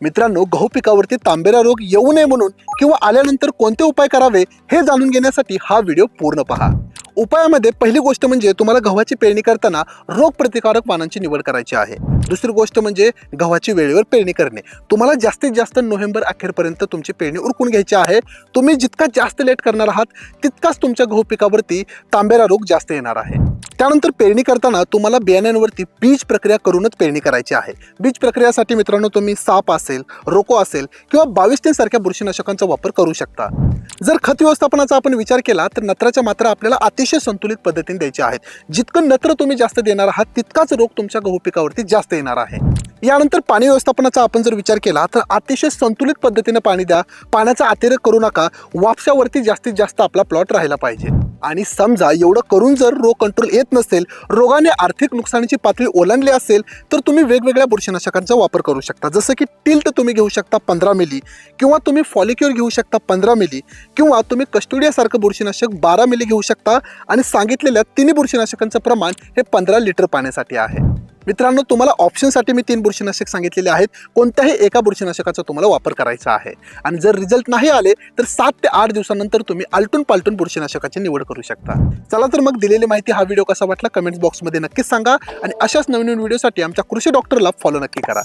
मित्रांनो, गहू पिकावरती तांबेरा रोग येऊ नये म्हणून किंवा आल्यानंतर कोणते उपाय करावे हे जाणून घेण्यासाठी हा व्हिडिओ पूर्ण पहा. उपायामध्ये पहिली गोष्ट म्हणजे तुम्हाला गव्हाची पेरणी करताना रोग प्रतिकारक वाणांची निवड करायची आहे. दुसरी गोष्ट म्हणजे गव्हाची वेळेवर पेरणी करणे. तुम्हाला जास्तीत जास्त नोव्हेंबर अखेरपर्यंत तुमची पेरणी उरकून घ्यायची आहे. तुम्ही जितका जास्त लेट करणार आहात तितकाच तुमच्या गहू पिकावरती तांबेरा रोग जास्त येणार आहे. त्यानंतर पेरणी करताना तुम्हाला बियाण्यांवरती बीज प्रक्रिया करूनच पेरणी करायची आहे. बीज प्रक्रियासाठी मित्रांनो तुम्ही साप असेल, रोको असेल किंवा 22 सारख्या बुरशीनाशकांचा वापर करू शकता. जर खत व्यवस्थापनाचा आपण विचार केला तर नत्राच्या मात्रा आपल्याला अतिशय संतुलित पद्धतीने द्यायच्या आहेत. जितकं नत्र तुम्ही जास्त देणार आहात तितकाच रोग तुमच्या गहू पिकावरती जास्त येणार आहे. यानंतर पाणी व्यवस्थापनाचा आपण जर विचार केला तर अतिशय संतुलित पद्धतीने पाणी द्या. पाण्याचा अतिरेक करू नका. वापशावरती जास्तीत जास्त आपला प्लॉट राहायला पाहिजे. आणि समजा एवढं करून जर रोग कंट्रोल येत नसेल, रोगाने आर्थिक नुकसानीची पातळी ओलांडली असेल तर तुम्ही वेगवेगळ्या बुरशीनाशकांचा वापर करू शकता. जसं की टिल्ट तुम्ही घेऊ शकता 15 मिली किंवा तुम्ही फॉलिक्युअर घेऊ शकता 15 मिली किंवा तुम्ही कस्टोडियासारखं बुरशीनाशक 12 मिली घेऊ शकता. आणि सांगितलेल्या तिन्ही बुरशीनाशकांचं प्रमाण हे 15 लिटर पाण्यासाठी आहे. मित्रांनो, तुम्हाला ऑप्शनसाठी मी 3 बुरशीनाशक सांगितलेले आहेत. कोणत्याही एका बुरशीनाशकाचा तुम्हाला वापर करायचा आहे. आणि जर रिझल्ट नाही आले तर 7 ते 8 दिवसानंतर तुम्ही आलटून पालटून बुरशीनाशकाची निवड करू शकता. चला तर मग दिलेली माहिती हा व्हिडिओ कसा वाटला कमेंट्स बॉक्समध्ये नक्कीच सांगा. आणि अशाच नवीन व्हिडिओसाठी आमच्या कृषी डॉक्टरला फॉलो नक्की करा.